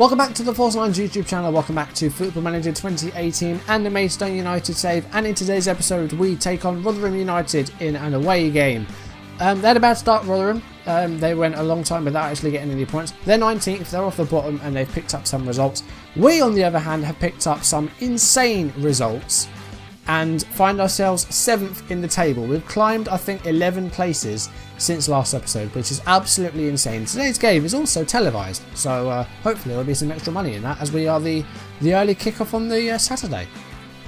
Welcome back to the Force Lines YouTube channel, welcome back to Football Manager 2018 and the Maidstone United save, and in today's episode we take on Rotherham United in an away game. They had a bad start, Rotherham. They went a long time without actually getting any points. They're 19th, they're off the bottom and they've picked up some results. We on the other hand have picked up some insane results and find ourselves 7th in the table. We've climbed I think 11 places since last episode, which is absolutely insane. Today's game is also televised, so hopefully there'll be some extra money in that as we are the early kickoff on the Saturday.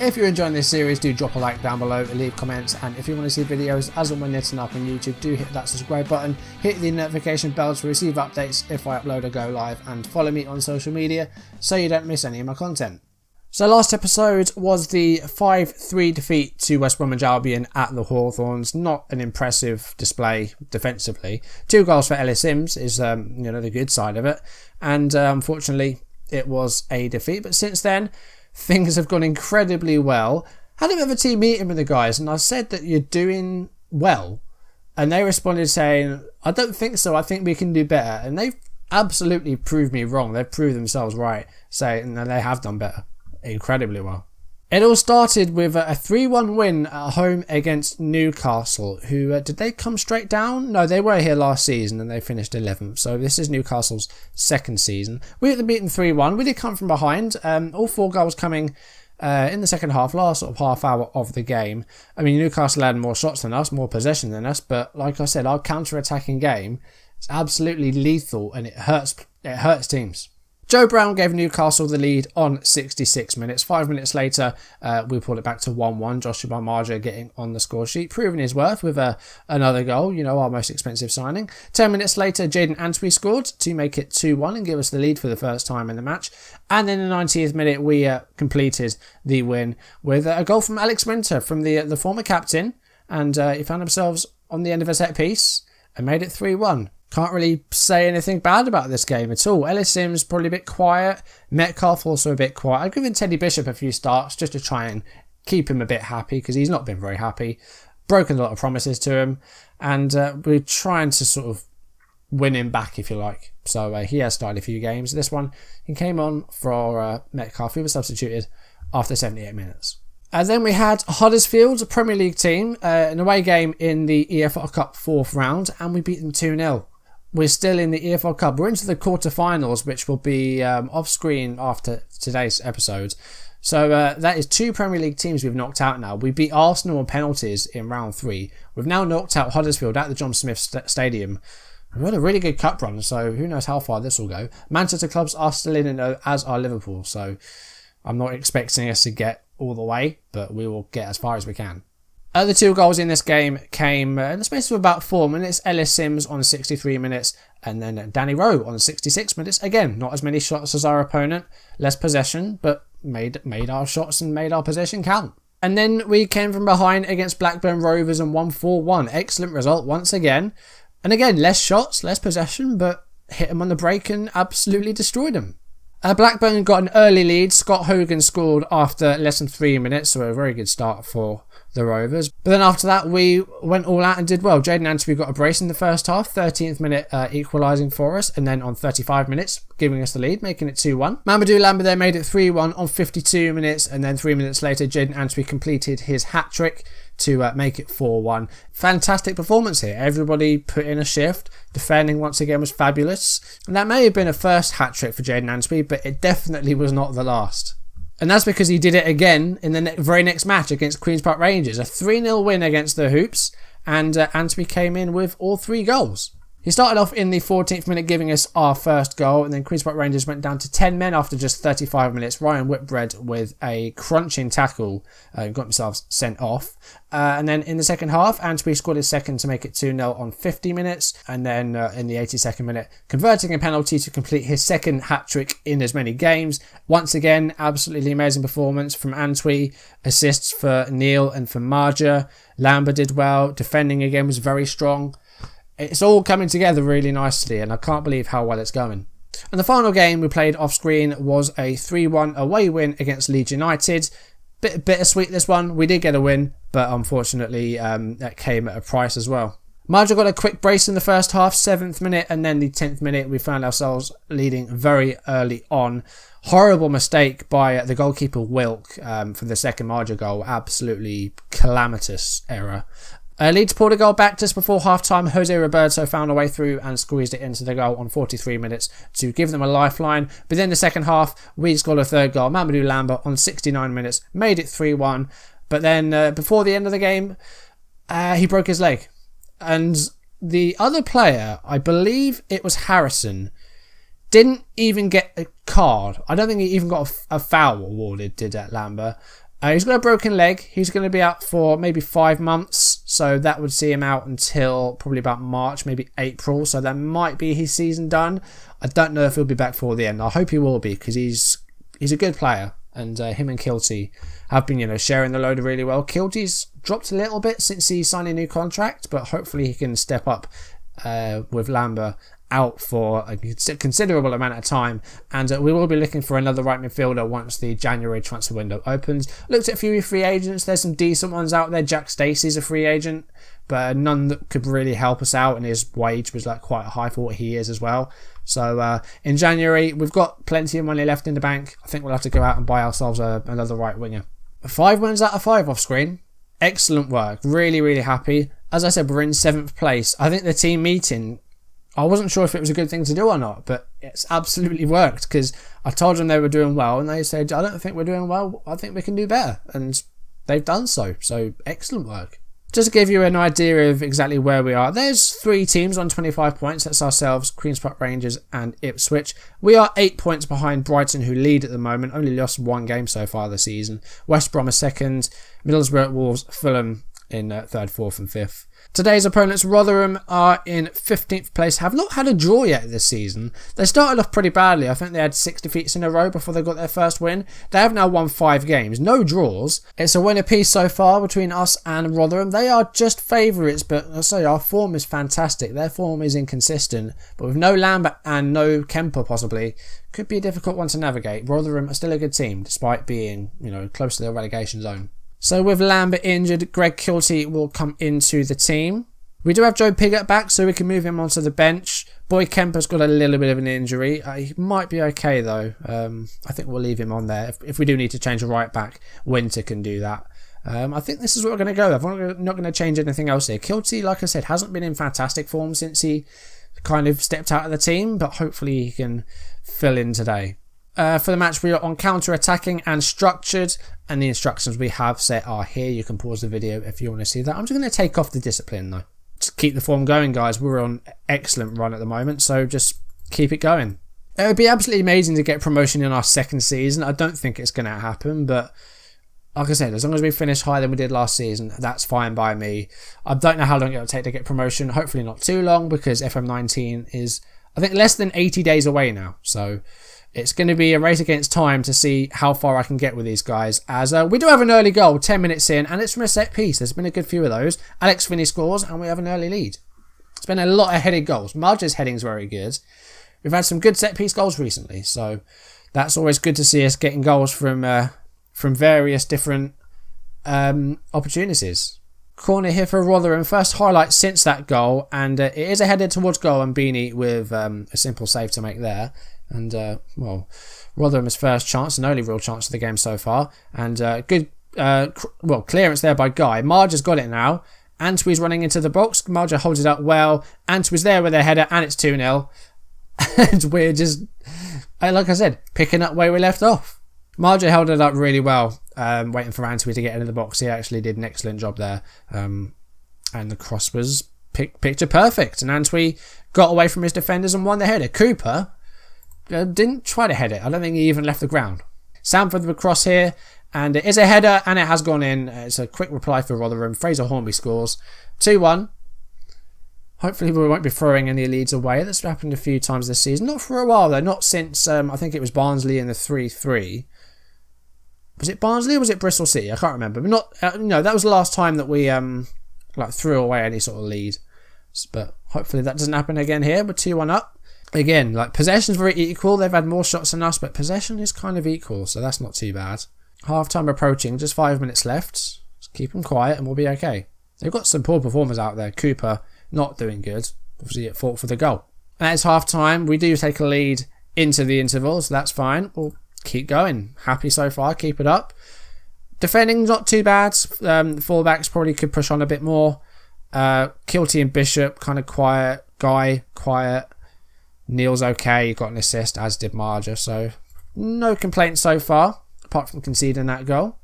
If you're enjoying this series, do drop a like down below, leave comments, and if you want to see videos as and when they're turning up on YouTube, do hit that subscribe button, hit the notification bell to receive updates if I upload or go live, and follow me on social media so you don't miss any of my content. So last episode was the 5-3 defeat to West Bromwich Albion at the Hawthorns. Not an impressive display defensively. 2 goals for Ellis Sims is the good side of it, and unfortunately it was a defeat. But since then things have gone incredibly well. Had a bit of a team meeting with the guys and I said that you're doing well, and they responded saying, I don't think so, I think we can do better. And they've absolutely proved me wrong. They've proved themselves right, saying that they have done better incredibly well. It all started with a 3-1 win at home against Newcastle, who did they come straight down? No, they were here last season and they finished 11th, so this is Newcastle's second season. We had them beaten 3-1. We did come from behind, all 4 goals coming in the second half, last sort of half hour of the game. I mean, Newcastle had more shots than us, more possession than us, but like I said, our counter-attacking game is absolutely lethal and it hurts teams. Joe Brown gave Newcastle the lead on 66 minutes. 5 minutes later, we pulled it back to 1-1. Joshua Marja getting on the score sheet, proving his worth with another goal, our most expensive signing. 10 minutes later, Jaden Antwi scored to make it 2-1 and give us the lead for the first time in the match. And then in the 90th minute, we completed the win with a goal from Alex Winter, from the former captain. And he found themselves on the end of a set piece and made it 3-1. Can't really say anything bad about this game at all. Ellis Sims probably a bit quiet. Metcalf also a bit quiet. I've given Teddy Bishop a few starts just to try and keep him a bit happy because he's not been very happy. Broken a lot of promises to him. And we're trying to sort of win him back, if you like. So he has started a few games. This one, he came on for Metcalf. He was substituted after 78 minutes. And then we had Huddersfield, a Premier League team, an away game in the EFL Cup 4th round, and we beat them 2-0. We're still in the EFL Cup. We're into the quarterfinals, which will be off screen after today's episode. So that is 2 Premier League teams we've knocked out now. We beat Arsenal on penalties in round 3. We've now knocked out Huddersfield at the John Smith Stadium. We've had a really good cup run, so who knows how far this will go. Manchester clubs are still in, as are Liverpool, so I'm not expecting us to get all the way, but we will get as far as we can. The 2 goals in this game came in the space of about 4 minutes. Ellis Sims on 63 minutes and then Danny Rowe on 66 minutes. Again, not as many shots as our opponent, less possession, but made our shots and made our possession count. And then we came from behind against Blackburn Rovers and won 4-1. Excellent result once again. And again, less shots, less possession, but hit them on the break and absolutely destroyed them. Blackburn got an early lead. Scott Hogan scored after less than 3 minutes, so a very good start for the Rovers. But then after that, we went all out and did well. Jaden Antwi got a brace in the first half, 13th minute equalising for us, and then on 35 minutes, giving us the lead, making it 2-1. Mamadou Lambert there made it 3-1 on 52 minutes, and then 3 minutes later, Jaden Antwi completed his hat-trick to make it 4-1. Fantastic performance here. Everybody put in a shift. Defending once again was fabulous. And that may have been a first hat-trick for Jaden Antwi, but it definitely was not the last. And that's because he did it again in the very next match against Queen's Park Rangers. A 3-0 win against the Hoops, and Antwi came in with all 3 goals. He started off in the 14th minute giving us our first goal, and then Queen's Park Rangers went down to 10 men after just 35 minutes. Ryan Whitbread with a crunching tackle got themselves sent off. And then in the second half, Antwi scored his second to make it 2-0 on 50 minutes. And then in the 82nd minute, converting a penalty to complete his second hat-trick in as many games. Once again, absolutely amazing performance from Antwi. Assists for Neil and for Marja. Lambert did well. Defending again was very strong. It's all coming together really nicely, and I can't believe how well it's going. And the final game we played off screen was a 3-1 away win against Leeds United. Bit bittersweet this one. We did get a win, but unfortunately that came at a price as well. Marja got a quick brace in the first half, 7th minute, and then the 10th minute we found ourselves leading very early on. Horrible mistake by the goalkeeper Wilk for the second Marja goal. Absolutely calamitous error. Leeds pulled a goal back just before half-time. Jose Roberto found a way through and squeezed it into the goal on 43 minutes to give them a lifeline. But then the second half, we scored a third goal. Mamadou Lambert on 69 minutes made it 3-1. But then before the end of the game, he broke his leg. And the other player, I believe it was Harrison, didn't even get a card. I don't think he even got a foul awarded, did Lambert. He's got a broken leg. He's going to be out for maybe 5 months. So that would see him out until probably about March, maybe April. So that might be his season done. I don't know if he'll be back for the end. I hope he will be, because he's a good player. And him and Kilty have been, sharing the load really well. Kilty's dropped a little bit since he signed a new contract, but hopefully he can step up with Lambert out for a considerable amount of time. And we will be looking for another right midfielder once the January transfer window opens. Looked at a few free agents. There's some decent ones out there. Jack Stacey's a free agent, but none that could really help us out, and his wage was quite high for what he is as well. So in January, we've got plenty of money left in the bank. I think we'll have to go out and buy ourselves another right winger. 5 wins out of 5 off screen. Excellent work. Really, really happy. As I said, we're in 7th place. I think the team meeting, I wasn't sure if it was a good thing to do or not, but it's absolutely worked, because I told them they were doing well and they said, I don't think we're doing well. I think we can do better. And they've done so. So excellent work. Just to give you an idea of exactly where we are, there's 3 teams on 25 points. That's ourselves, Queen's Park Rangers and Ipswich. We are 8 points behind Brighton, who lead at the moment. Only lost 1 game so far this season. West Brom are 2nd. Middlesbrough, Wolves, Fulham in 3rd, 4th and 5th. Today's opponents, Rotherham, are in 15th place. Have not had a draw yet this season. They started off pretty badly. I think they had 6 defeats in a row before they got their first win. They have now won 5 games. No draws. It's a win apiece so far between us and Rotherham. They are just favourites, but I say our form is fantastic. Their form is inconsistent. But with no Lambert and no Kemper possibly, could be a difficult one to navigate. Rotherham are still a good team, despite being, close to the relegation zone. So with Lambert injured, Greg Kilty will come into the team. We do have Joe Pigott back, so we can move him onto the bench. Boy Kemper's got a little bit of an injury. He might be okay though. I think we'll leave him on there. If we do need to change a right back, Winter can do that. I think this is what we're going to go with. I'm not going to change anything else here. Kilty, like I said, hasn't been in fantastic form since he kind of stepped out of the team, but hopefully he can fill in today. For the match, we are on counter-attacking and structured, and the instructions we have set are here. You can pause the video if you want to see that. I'm just going to take off the discipline though. Just keep the form going, guys. We're on excellent run at the moment, so just keep it going. It would be absolutely amazing to get promotion in our 2nd season. I don't think it's going to happen, but like I said, as long as we finish higher than we did last season, that's fine by me. I don't know how long it will take to get promotion. Hopefully not too long, because FM19 is, I think, less than 80 days away now. So it's going to be a race against time to see how far I can get with these guys, as we do have an early goal 10 minutes in, and it's from a set piece. There's been a good few of those. Alex Finney scores and we have an early lead. It's been a lot of headed goals. Marge's heading's very good. We've had some good set piece goals recently, so that's always good to see us getting goals from various different opportunities. Corner here for Rotherham. First highlight since that goal, and it is a header towards goal, and Beanie with a simple save to make there. And Rotherham's first chance and only real chance of the game so far, and good clearance there by Guy. Marge has got it now. Antwi's running into the box. Marge holds it up well. Antwi's there with their header, and it's 2-0. And we're just, like I said, picking up where we left off. Marge held it up really well, waiting for Antwi to get into the box. He actually did an excellent job there, and the cross was picture perfect. And Antwi got away from his defenders and won the header. Cooper didn't try to head it. I don't think he even left the ground. Samford with a cross here, and it is a header, and it has gone in. It's a quick reply for Rotherham. Fraser Hornby scores 2-1. Hopefully we won't be throwing any leads away. That's happened a few times this season. Not for a while though. Not since I think it was Barnsley in the 3-3. Was it Barnsley or was it Bristol City? I can't remember. But not. No, that was the last time that we threw away any sort of lead. But hopefully that doesn't happen again here. We're 2-1 up. Again, possession's very equal. They've had more shots than us, but possession is kind of equal, so that's not too bad. Half time approaching. Just 5 minutes left. Just keep them quiet and we'll be okay. They've got some poor performers out there. Cooper not doing good. Obviously it fought for the goal. And it's half time. We do take a lead into the interval, so that's fine. We'll keep going. Happy so far. Keep it up. Defending's not too bad. Fullbacks probably could push on a bit more. Kilty and Bishop kind of quiet. Guy quiet. Neil's okay. He got an assist, as did Marja. So no complaints so far, apart from conceding that goal.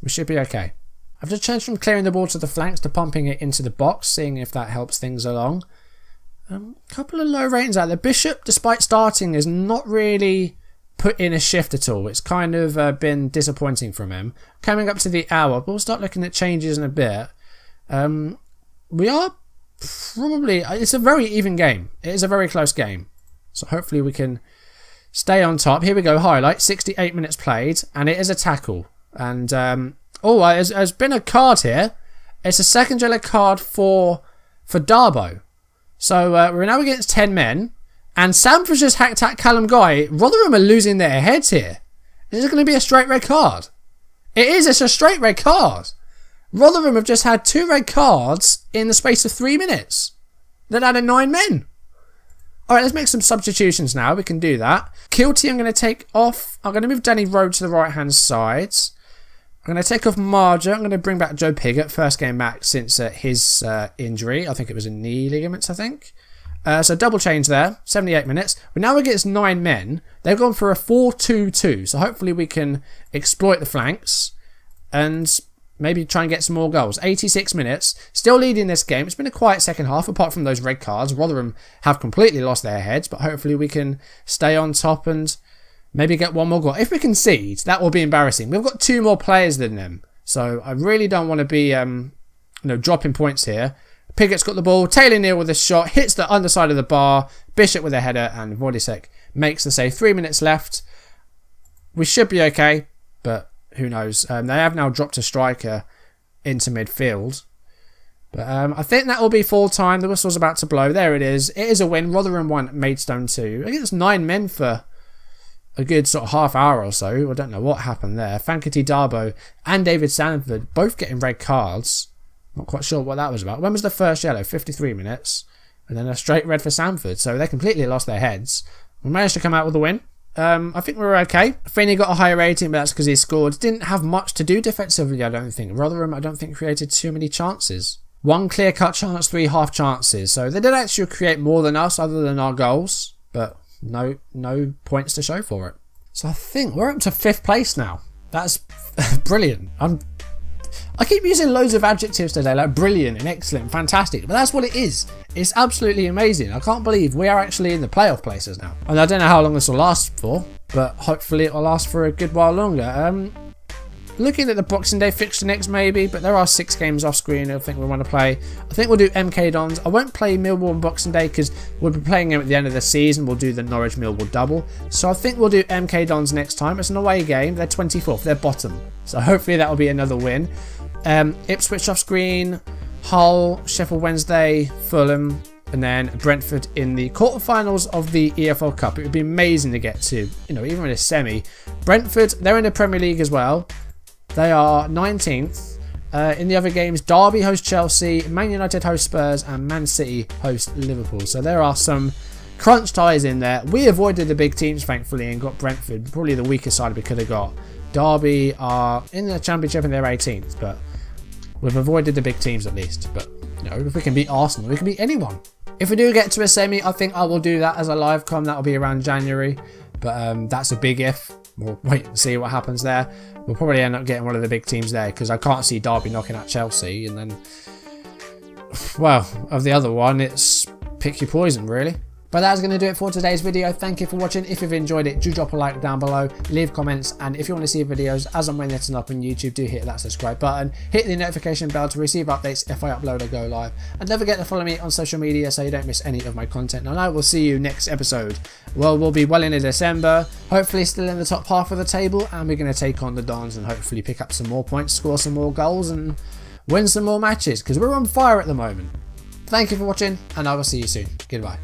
We should be okay. I've just changed from clearing the ball to the flanks to pumping it into the box, seeing if that helps things along. A couple of low ratings out there. Bishop, despite starting, has not really put in a shift at all. It's kind of been disappointing from him. Coming up to the hour, but we'll start looking at changes in a bit. We are probably... It's a very even game. It is a very close game. So hopefully we can stay on top. Here we go, highlight. 68 minutes played, and it is a tackle. And, there's been a card here. It's a second yellow card for Darbo. So we're now against 10 men. And Samford's just hacked at Callum Guy. Rotherham are losing their heads here. Is it going to be a straight red card? It is. It's a straight red card. Rotherham have just had 2 red cards in the space of 3 minutes. Then added 9 men. Alright, let's make some substitutions now. We can do that. Kilty I'm going to take off. I'm going to move Danny Rowe to the right-hand side. I'm going to take off Marja. I'm going to bring back Joe Pigott. First game back since his injury. I think it was a knee ligaments, I think. So double change there. 78 minutes. But now against 9 men. They've gone for a 4-2-2. So hopefully we can exploit the flanks. And maybe try and get some more goals. 86 minutes. Still leading this game. It's been a quiet second half apart from those red cards. Rotherham have completely lost their heads. But hopefully we can stay on top and maybe get one more goal. If we concede, that will be embarrassing. We've got 2 more players than them. So I really don't want to be dropping points here. Pigott's got the ball. Taylor Neal with a shot. Hits the underside of the bar. Bishop with a header. And Wojciech makes the save. 3 minutes left. We should be okay. But who knows. They have now dropped a striker into midfield. But I think that will be full time. The whistle's about to blow. There it is. It is a win. Rotherham 1, Maidstone 2. I think it's 9 men for a good sort of half hour or so. I don't know what happened there. Fankity Darbo and David Sanford both getting red cards. Not quite sure what that was about. When was the first yellow? 53 minutes. And then a straight red for Sanford. So they completely lost their heads. We managed to come out with a win. I think we were okay. Finney got a higher rating, but that's because he scored. Didn't have much to do defensively, I don't think. Rotherham, I don't think, created too many chances. 1 clear-cut chance, 3 half chances. So they did actually create more than us, other than our goals. But no points to show for it. So I think we're up to 5th place now. That's brilliant. I keep using loads of adjectives today, like brilliant and excellent and fantastic, but that's what it is. It's absolutely amazing. I can't believe we are actually in the playoff places now. And I don't know how long this will last for, but hopefully it will last for a good while longer. Looking at the Boxing Day fixture next maybe, but there are 6 games off screen I think we want to play. I think we'll do MK Dons. I won't play Millwall on Boxing Day because we'll be playing them at the end of the season. We'll do the Norwich Millwall double. So I think we'll do MK Dons next time. It's an away game. They're 24th. They're bottom. So hopefully that will be another win. Ipswich off screen, Hull, Sheffield Wednesday, Fulham, and then Brentford in the quarterfinals of the EFL Cup. It would be amazing to get to, even in a semi. Brentford, they're in the Premier League as well. They are 19th. In the other games, Derby host Chelsea, Man United host Spurs, and Man City host Liverpool. So there are some crunch ties in there. We avoided the big teams, thankfully, and got Brentford, probably the weakest side we could have got. Derby are in the Championship and they're 18th, but we've avoided the big teams at least. But, if we can beat Arsenal, we can beat anyone. If we do get to a semi, I think I will do that as a live com. That'll be around January. But that's a big if. We'll wait and see what happens there. We'll probably end up getting one of the big teams there because I can't see Derby knocking out Chelsea. And then, well, of the other one, it's pick your poison, really. But that's going to do it for today's video. Thank you for watching. If you've enjoyed it, do drop a like down below, leave comments, and if you want to see videos as and when they're turning up on YouTube, do hit that subscribe button, hit the notification bell to receive updates if I upload or go live, and don't forget to follow me on social media so you don't miss any of my content. And I will see you next episode. Well, we'll be well into December, hopefully still in the top half of the table, and we're going to take on the Dons and hopefully pick up some more points, score some more goals, and win some more matches, because we're on fire at the moment. Thank you for watching, and I will see you soon. Goodbye.